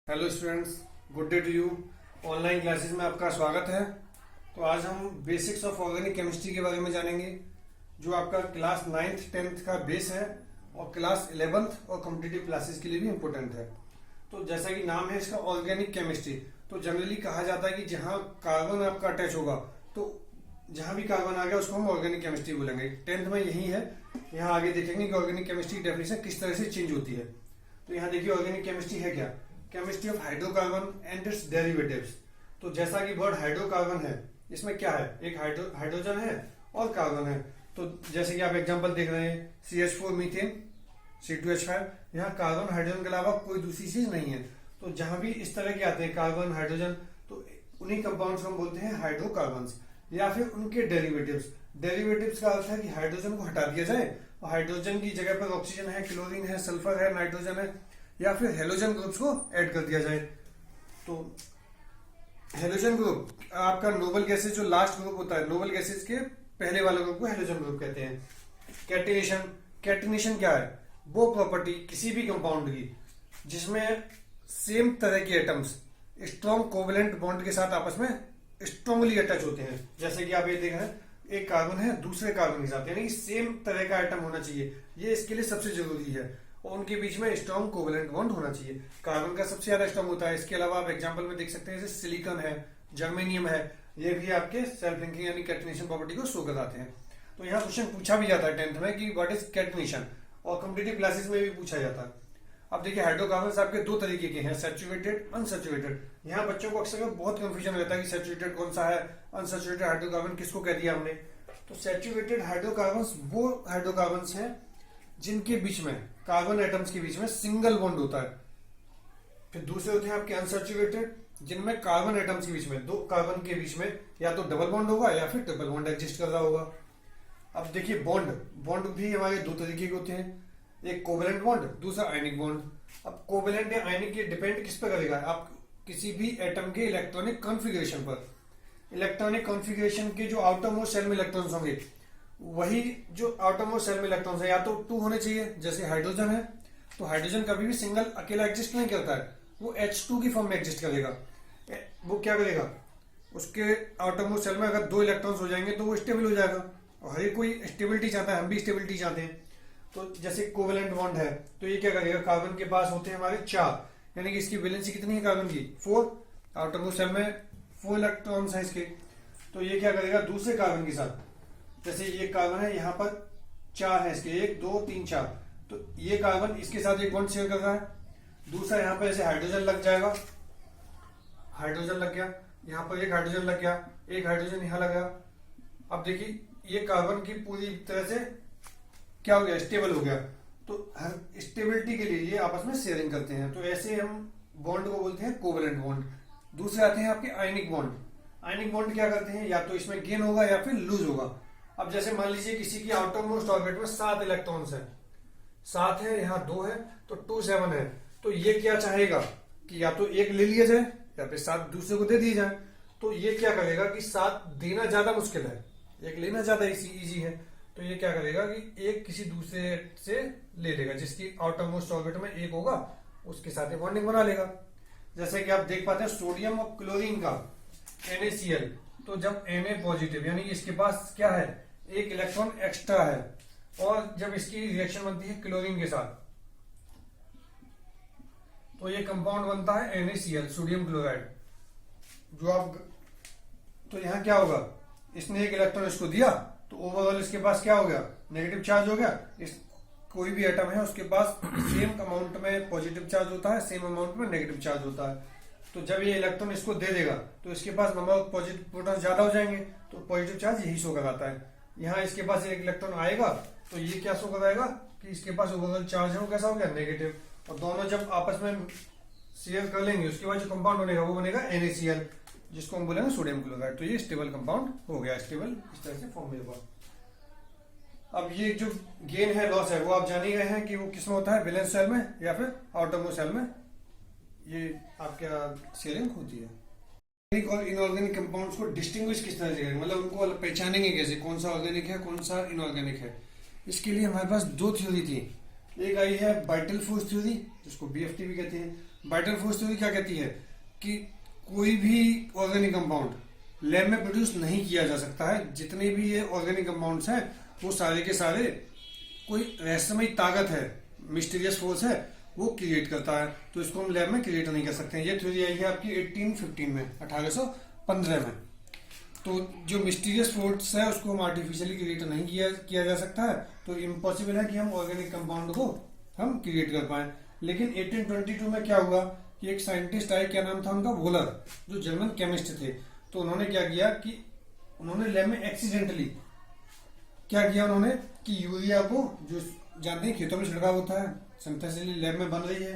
Hello students, good day to you. Online classes में आपका स्वागत है। तो आज हम बेसिक्स ऑफ ऑर्गेनिक केमिस्ट्री के बारे में जानेंगे, जो आपका क्लास 9th 10th का बेस है और क्लास 11th और कॉम्पिटिटिव क्लासेस के लिए भी इम्पोर्टेंट है। तो जैसा कि नाम है इसका ऑर्गेनिक केमिस्ट्री, तो जनरली कहा जाता है कि जहाँ कार्बन आपका अटैच होगा, तो जहाँ भी कार्बन आ गया उसको हम ऑर्गेनिक केमिस्ट्री बोलेंगे। 10th में यही है। यहाँ आगे देखेंगे कि ऑर्गेनिक केमिस्ट्री की डेफिनेशन किस तरह से चेंज होती है। तो यहाँ देखिए ऑर्गेनिक केमिस्ट्री है क्या, chemistry of hydrocarbon and it's derivatives. तो जैसा कि वर्ड हाइड्रोकार्बन है, इसमें क्या है, एक हाइड्रोजन है और कार्बन है। तो जैसे कि आप एग्जांपल देख रहे हैं CH4 मीथेन, C2H5, यहाँ कार्बन हाइड्रोजन के अलावा कोई दूसरी चीज नहीं है। तो जहां भी इस तरह के आते हैं कार्बन हाइड्रोजन, तो उन्हीं कंपाउंड्स को हम बोलते हैं हाइड्रोकार्बन्स या फिर उनके डेरिवेटिव्स। डेरिवेटिव्स का अर्थ है कि हाइड्रोजन को हटा दिया जाए और हाइड्रोजन की जगह पर ऑक्सीजन है, क्लोरीन है, सल्फर है, नाइट्रोजन है या फिर हेलोजन ग्रुप्स को ऐड कर दिया जाए। तो हेलोजन ग्रुप आपका नोबल गैसेज जो लास्ट ग्रुप होता है, नोबल गैसेज के पहले वाले ग्रुप को हेलोजन ग्रुप कहते हैं। कैटिनेशन, कैटिनेशन क्या है, वो प्रॉपर्टी किसी भी कंपाउंड की जिसमें सेम तरह के एटम्स स्ट्रॉन्ग कोवेलेंट बॉन्ड के साथ आपस में स्ट्रांगली अटैच होते हैं। जैसे कि आप ये देख रहे हैं, एक कार्बन है दूसरे कार्बन के साथ, यानी सेम तरह का एटम होना चाहिए, ये इसके लिए सबसे जरूरी है। और उनके बीच में स्ट्रॉन्ग कोवेलेंट बॉन्ड होना चाहिए। कार्बन का सबसे ज्यादा स्ट्रॉन्ग होता है। इसके अलावा आप एग्जांपल में देख सकते हैं जैसे सिलिकॉन है, जर्मेनियम है, ये भी आपके सेल्फ लिंकिंग यानी कैटिनेशन प्रॉपर्टी को शो कराते हैं। तो यहाँ क्वेश्चन पूछा भी जाता है 10th में कि व्हाट इज कैटिनेशन, और कॉम्पिटिटिव क्लासेस में भी पूछा जाता है। अब देखिए हाइड्रोकार्बन आपके दो तरीके के हैं, सैचुरेटेड, अनसैचुरेटेड। यहाँ बच्चों को अक्सर बहुत कंफ्यूजन रहता है कि सैचुरेटेड कौन सा है, अनसैचुरेटेड हाइड्रोकार्बन किसको कह दिया हमने। तो सैचुरेटेड हाइड्रोकार्बन वो हाइड्रोकार्बन हैं जिनके बीच में कार्बन एटम्स के बीच में सिंगल बॉन्ड होता है। फिर दूसरे होते हैं आपके अनसैचुरेटेड, जिनमें कार्बन एटम्स के बीच में, दो कार्बन के बीच में या तो डबल बॉन्ड होगा या फिर ट्रिपल बॉन्ड एग्जिस्ट कर रहा होगा। अब देखिए बॉन्ड, बॉन्ड भी हमारे दो तरीके के होते हैं, एक कोवेलेंट बॉन्ड, दूसरा आयनिक बॉन्ड। अब कोवेलेंट या आयनिक ये डिपेंड किस पर करेगा, आप किसी भी एटम के इलेक्ट्रॉनिक कॉन्फ़िगरेशन पर। इलेक्ट्रॉनिक कॉन्फ़िगरेशन के जो आउटर मोस्ट शेल में इलेक्ट्रॉन्स होंगे, वही जो आउटर मोस्ट शेल में इलेक्ट्रॉन्स है या तो 2 होने चाहिए, जैसे हाइड्रोजन है। तो हाइड्रोजन कभी भी सिंगल अकेला एग्जिस्ट नहीं करता है, वो H2 की फॉर्म में एग्जिस्ट करेगा। वो क्या करेगा, उसके आउटर मोस्ट शेल में अगर 2 इलेक्ट्रॉन्स हो जाएंगे तो वो स्टेबल हो जाएगा। और हर कोई स्टेबिलिटी चाहता है, हम भी स्टेबिलिटी चाहते हैं। तो जैसे कोवेलेंट बॉन्ड है, तो ये क्या करेगा, कार्बन के पास होते हैं हमारे 4, यानी कि इसकी वैलेंसी कितनी है कार्बन की, 4। आउटर मोस्ट शेल में 4 इलेक्ट्रॉन्स है इसके। तो ये क्या करेगा दूसरे कार्बन के साथ, जैसे ये कार्बन है, यहाँ पर 4 है इसके, 1 2 3 4। तो ये कार्बन इसके साथ एक बॉन्ड शेयर कर रहा है। दूसरा यहाँ पर ऐसे हाइड्रोजन लग जाएगा, हाइड्रोजन लग गया, यहाँ पर एक हाइड्रोजन लग गया, एक हाइड्रोजन यहाँ लगा। अब देखिए ये कार्बन की पूरी तरह से क्या हो गया, स्टेबल हो गया। तो हर स्टेबिलिटी के लिए ये आपस में शेयरिंग करते हैं। तो ऐसे हम बॉन्ड को बोलते हैं कोवेलेंट बॉन्ड। दूसरे आते हैं आपके आयनिक बॉन्ड। आयनिक बॉन्ड क्या करते हैं, या तो इसमें गेन होगा या फिर लूज होगा। अब जैसे मान लीजिए किसी की आउटर मोस्ट ऑर्बिट में 7 इलेक्ट्रॉन्स है, 7 है, यहाँ 2 है, तो 2 7 है। तो ये क्या चाहेगा कि या तो एक ले लिया जाए या फिर 7 दूसरे को दे दिया जाए। तो ये क्या करेगा कि 7 देना ज्यादा मुश्किल है, एक लेना ज्यादा इजी है। तो ये क्या करेगा कि एक किसी दूसरे से ले लेगा, जिसकी आउटर मोस्ट ऑर्बिट में एक होगा, उसके साथ ही बॉन्डिंग बना लेगा। जैसे कि आप देख पाते हैं सोडियम और क्लोरीन का NaCl, तो जब Na पॉजिटिव यानी इसके पास क्या है, एक इलेक्ट्रॉन एक्स्ट्रा है, और जब इसकी रिएक्शन बनती है क्लोरीन के साथ, तो ये कंपाउंड बनता है NaCl, सोडियम क्लोराइड। जो आप, तो यहां क्या होगा, इसने एक इलेक्ट्रॉन इसको दिया, तो ओवरऑल इसके पास क्या हो गया, नेगेटिव चार्ज हो गया। इस कोई भी एटम है उसके पास सेम अमाउंट में पॉजिटिव चार्ज होता है, सेम अमाउंट में नेगेटिव चार्ज होता है। तो जब ये इलेक्ट्रॉन इसको दे देगा तो इसके पास नंबर ऑफ पॉजिटिव प्रोटॉन्स ज्यादा हो जाएंगे, तो पॉजिटिव चार्ज यही शो कराता है। यहाँ इसके पास एक इलेक्ट्रॉन आएगा तो ये क्या शो कराएगा कि इसके पास ओवरऑल चार्ज है वो कैसा हो गया, नेगेटिव। और दोनों जब आपस में शेयर कर लेंगे, उसके बाद जो कंपाउंड बनेगा वो बनेगा NaCl, जिसको हम बोलेंगे सोडियम क्लोराइड। तो ये स्टेबल कंपाउंड हो गया, स्टेबल इस तरह से फॉर्म होगा। अब ये जो गेन है, लॉस है, वो आप जान ही गए हैं कि वो किसमें होता है, वैलेंस शेल में या फिर आउटर मोस्ट शेल में ये आपके शेयरिंग होती है। ऑर्गेनिक और इनऑर्गेनिक कंपाउंड्स को डिस्टिंग्विश किस तरह से करेंगे, मतलब उनको पहचानेंगे कैसे, कौन सा ऑर्गेनिक है कौन सा इनऑर्गेनिक है। इसके लिए हमारे पास 2 थ्योरी थी। एक आई है वाइटल फोर्स थ्योरी, जिसको BFT भी कहते हैं। वाइटल फोर्स थ्योरी क्या कहती है कि कोई भी ऑर्गेनिक कंपाउंड लैब में प्रोड्यूस नहीं किया जा सकता है। जितने भी ये ऑर्गेनिक कंपाउंड्स हैं वो सारे के सारे कोई रहस्यमयी ताकत है, मिस्टीरियस फोर्स है, वो क्रिएट करता है। तो इसको हम लैब में क्रिएट नहीं कर सकते हैं। ये थ्योरी आई है आपकी 1815 में, 1815 में। तो जो मिस्टीरियस फोर्स है उसको हम आर्टिफिशियली क्रिएट नहीं किया जा सकता है। तो इम्पॉसिबल है कि हम ऑर्गेनिक कंपाउंड को हम क्रिएट कर पाए। लेकिन 1822 में क्या हुआ कि एक साइंटिस्ट आए, क्या नाम था उनका, वोलर, जो जर्मन केमिस्ट थे। तो उन्होंने क्या किया कि उन्होंने लैब में एक्सीडेंटली क्या किया उन्होंने कि यूरिया को, जो जानते हैं खेतों में छिड़काव होता है, सिंथेसिसली लैब में बन रही है,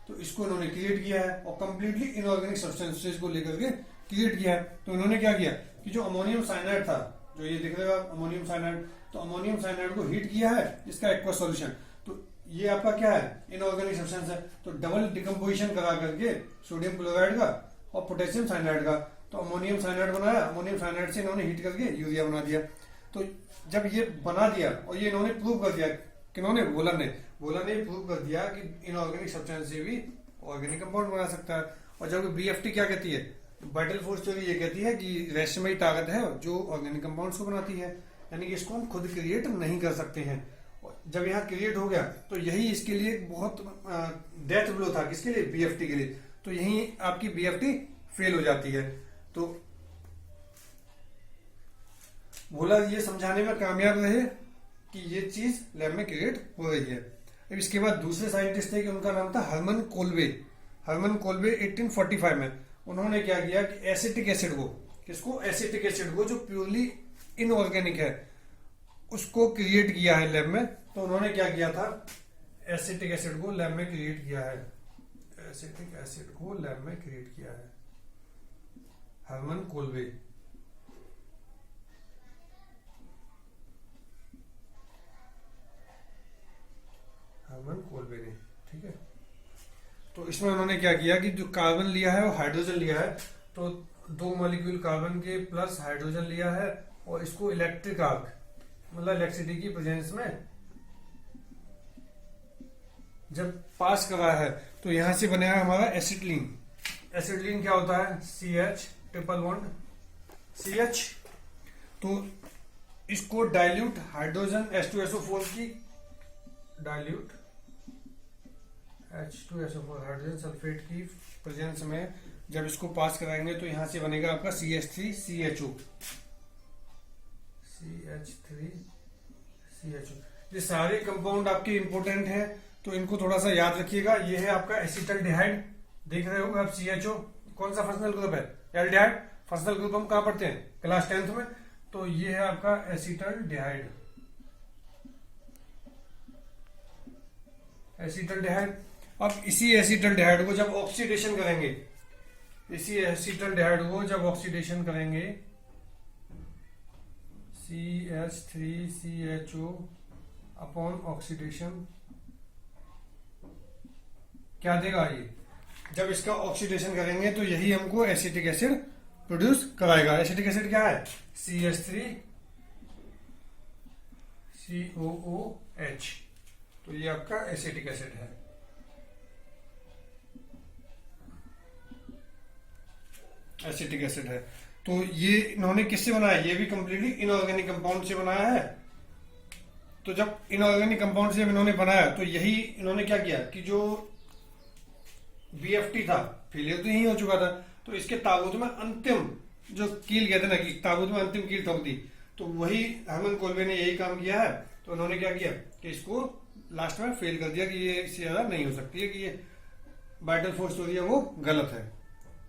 तो इसको उन्होंने क्रिएट किया है और कंप्लीटली इनऑर्गेनिक सब्सटेंसेस को लेकर के क्रिएट किया है। तो उन्होंने क्या किया कि जो अमोनियम साइनाइड था, जो ये दिख रहा है अमोनियम साइनाइड, तो अमोनियम साइनाइड को हीट किया है, इसका एक्वा सॉल्यूशन। तो ये आपका क्या है, इनऑर्गेनिक सब्सटेंस है। तो डबल डिकम्पोजिशन करा करके सोडियम क्लोराइड का और पोटेशियम साइनाइड का, तो अमोनियम साइनाइड बनाया। अमोनियम साइनाइड से इन्होंने हीट करके यूरिया बना दिया। तो जब ये बना दिया और ये इन्होंने प्रूव कर दिया, किन्होंने, वोलर ने प्रूव कर दिया कि इनऑर्गेनिक सब्सटेंस से भी ऑर्गेनिक कंपाउंड बना सकता है। और जब बीएफटी क्या कहती है, वाइटल फोर्स थ्योरी ये कहती है कि रहस्यमयी ताकत है जो ऑर्गेनिक कंपाउंड्स को बनाती है, यानी कि इसको हम खुद क्रिएट नहीं कर सकते हैं। जब यहाँ क्रिएट हो गया तो यही इसके लिए बहुत डेथ ब्लो था, किसके लिए, बीएफटी के लिए। तो यही आपकी बीएफटी फेल हो जाती है। तो वोलर ये समझाने में कामयाब रहे कि ये चीज लैब में क्रिएट हो रही है। अब इसके बाद दूसरे साइंटिस्ट थे कि उनका नाम था हर्मन कोल्बे। 1845 में उन्होंने क्या किया कि एसिटिक एसिड को, किसको, एसिटिक एसिड को, जो प्योरली इनऑर्गेनिक है, उसको क्रिएट किया है लैब में। तो उन्होंने क्या किया था, एसिटिक एसिड को लैब में क्रिएट किया है, एसिटिक एसिड को लैब में क्रिएट किया है हर्मन कोल्बे। हर्मन कोल्बे ने, ठीक है। तो इसमें उन्होंने क्या किया कि जो कार्बन लिया है वो हाइड्रोजन लिया है, तो 2 मॉलिक्यूल कार्बन के प्लस हाइड्रोजन लिया है और इसको इलेक्ट्रिक आर्क, मतलब इलेक्ट्रिसिटी की प्रेजेंस में जब पास करा है तो यहां से बना है हमारा एसिटिलीन। एसिटिलीन क्या होता है, CH ट्रिपल बॉन्ड CH। तो इसको डाइल्यूट हाइड्रोजन H2SO4 की, डाइल्यूट H2SO4 हाइड्रोजन सल्फेट की प्रेजेंस में जब इसको पास कराएंगे तो यहां से बनेगा आपका CH3CHO, CH3CHO। ये सारे कंपाउंड आपके इंपोर्टेंट हैं, तो इनको थोड़ा सा याद रखिएगा। ये है आपका एसिटल्डिहाइड, देख रहे हो आप, CHO कौन सा फंक्शनल ग्रुप है, एल्डिहाइड। फंक्शनल ग्रुप हम कहां पढ़ते हैं, क्लास 10th में। तो ये है आपका एसिटल्डिहाइड, एसिटल्डिहाइड। अब इसी एसिटल्डिहाइड को जब ऑक्सीडेशन करेंगे, इसी एसिटल्डिहाइड को जब ऑक्सीडेशन करेंगे, CH3CHO अपॉन ऑक्सीडेशन, क्या देगा ये, जब इसका ऑक्सीडेशन करेंगे तो यही हमको एसिटिक एसिड प्रोड्यूस कराएगा। एसिटिक एसिड क्या है, CH3COOH। तो ये आपका एसिटिक एसिड है। एसिटिक एसिड है। तो ये इन्होंने किससे बनाया, ये भी कंप्लीटली इनऑर्गेनिक कंपाउंड से बनाया है। तो जब इनऑर्गेनिक कंपाउंड से इन्होंने बनाया तो यही इन्होंने क्या किया कि जो बीएफटी था, फेलियर तो यही हो चुका था, तो इसके ताबूत में अंतिम जो कील कहते ना, कि ताबूत में अंतिम कील ठोक दी, तो वही हर्मन कोल्बे ने यही काम किया है। तो उन्होंने क्या किया कि इसको लास्ट में फेल कर दिया कि ये इससे ज्यादा नहीं हो सकती है, कि ये वाइटल फोर्स थ्योरी है वो गलत है।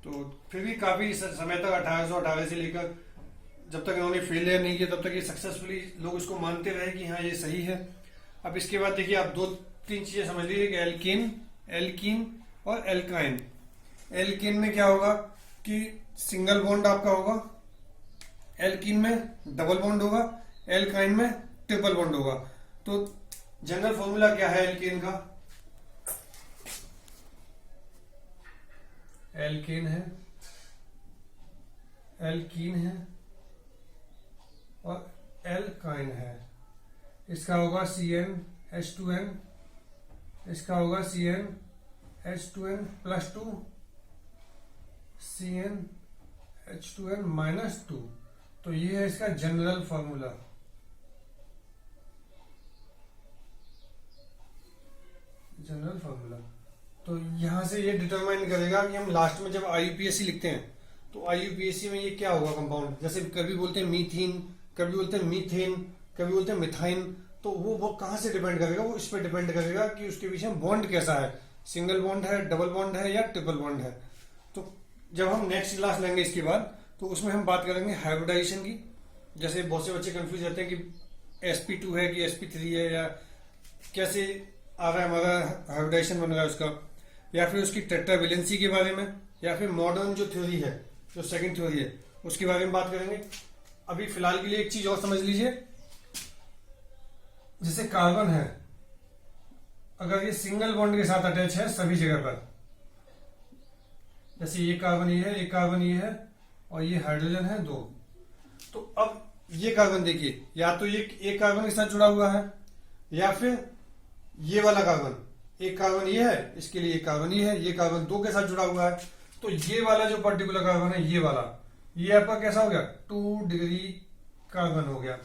तो फिर भी काफी समय तक 1818 से लेकर जब तक इन्होंने फेलियर नहीं किया तब तक ये सक्सेसफुली लोग इसको मानते रहे कि हाँ ये सही है। अब इसके बाद देखिए आप 2-3 चीजें समझ लीजिए कि एल्कीन और एल्काइन। एल्कीन में क्या होगा कि सिंगल बॉन्ड आपका होगा, एल्कीन में डबल बॉन्ड होगा, एल्काइन में ट्रिपल बॉन्ड होगा। तो जनरल फॉर्मूला क्या है एल्कीन का, एल्कीन है और एल्काइन है। इसका होगा CnH2n, इसका होगा CnH2n। H2n plus 2 CN H2n minus 2। तो ये है इसका जनरल फॉर्मूला। जनरल फॉर्मूला तो यहां से ये डिटरमाइन करेगा कि हम लास्ट में जब IUPAC लिखते हैं तो IUPAC में ये क्या होगा कंपाउंड। जैसे कभी बोलते हैं मीथीन, कभी बोलते हैं मीथेन, कभी बोलते हैं मिथाइन। तो वो कहां से डिपेंड करेगा, वो इस पर डिपेंड करेगा कि उसके पीछे बॉन्ड कैसा है, सिंगल बॉन्ड है, डबल बॉन्ड है या ट्रिपल बॉन्ड है। तो जब हम नेक्स्ट क्लास लेंगे इसके बाद तो उसमें हम बात करेंगे हाइब्रिडाइजेशन की। जैसे बहुत से बच्चे कंफ्यूज रहते हैं कि sp2 है कि sp3 है, या कैसे आ रहा है हमारा हाइब्रिडाइजेशन बन रहा है उसका, या फिर उसकी टेट्रावेलेंसी के बारे में, या फिर मॉडर्न जो थ्योरी है, जो सेकंड थ्योरी है, उसके बारे में बात करेंगे। अभी फिलहाल के लिए एक चीज और समझ लीजिए, जैसे कार्बन है, अगर ये सिंगल बॉन्ड के साथ अटैच है सभी जगह पर, जैसे ये कार्बन ये है, एक कार्बन ये है और ये हाइड्रोजन है 2। तो अब ये कार्बन देखिए, या तो ये एक कार्बन के साथ जुड़ा हुआ है, या फिर ये वाला कार्बन, एक कार्बन ये है, इसके लिए एक कार्बन ये है, ये कार्बन 2 के साथ जुड़ा हुआ है। तो ये वाला जो पर्टिकुलर कार्बन है, ये वाला, ये आपका कैसा हो गया 2 डिग्री कार्बन हो गया।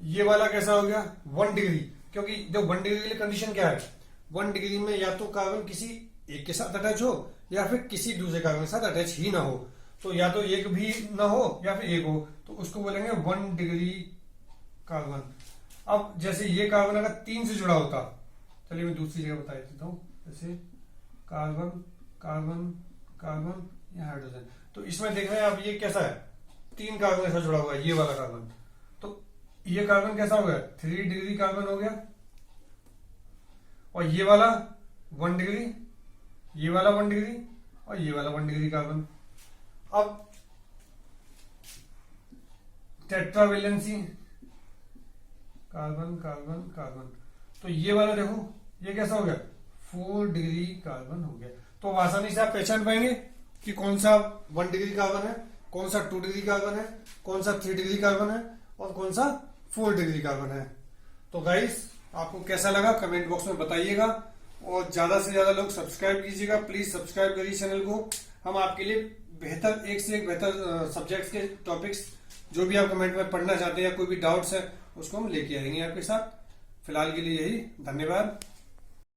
ये वाला कैसा हो गया 1 डिग्री, क्योंकि जो 1 डिग्री के लिए कंडीशन क्या है, 1 डिग्री में या तो कार्बन किसी एक के साथ अटैच हो या फिर किसी दूसरे कार्बन के साथ अटैच ही ना हो। तो या तो एक भी ना हो या फिर एक हो, तो उसको बोलेंगे 1 डिग्री कार्बन। अब जैसे ये कार्बन अगर 3 से जुड़ा होता, चलिए मैं दूसरी जगह बता देता हूँ, जैसे कार्बन कार्बन कार्बन या हाइड्रोजन। तो इसमें देख रहे हैं आप ये कैसा है, 3 कार्बन के साथ जुड़ा हुआ है, ये वाला कार्बन। तो ये कार्बन कैसा हो गया 3 डिग्री कार्बन हो गया, और ये वाला 1 डिग्री, ये वाला 1 डिग्री और ये वाला 1 डिग्री कार्बन। अब टेट्रावेलेंसी कार्बन कार्बन कार्बन, तो ये वाला देखो ये कैसा हो गया 4 डिग्री कार्बन हो गया। तो आसानी से आप पहचान पाएंगे कि कौन सा 1 डिग्री कार्बन है, कौन सा 2 डिग्री कार्बन है, कौन सा 3 डिग्री कार्बन है और कौन सा 4 डिग्री कार्बन है। तो गाइस आपको कैसा लगा कमेंट बॉक्स में बताइएगा, और ज्यादा से ज्यादा लोग सब्सक्राइब कीजिएगा, प्लीज सब्सक्राइब करिए चैनल को। हम आपके लिए बेहतर, एक से एक बेहतर सब्जेक्ट्स के टॉपिक्स जो भी आप कमेंट में पढ़ना चाहते हैं या कोई भी डाउट्स है उसको हम लेके आएंगे आपके साथ। फिलहाल के लिए यही, धन्यवाद।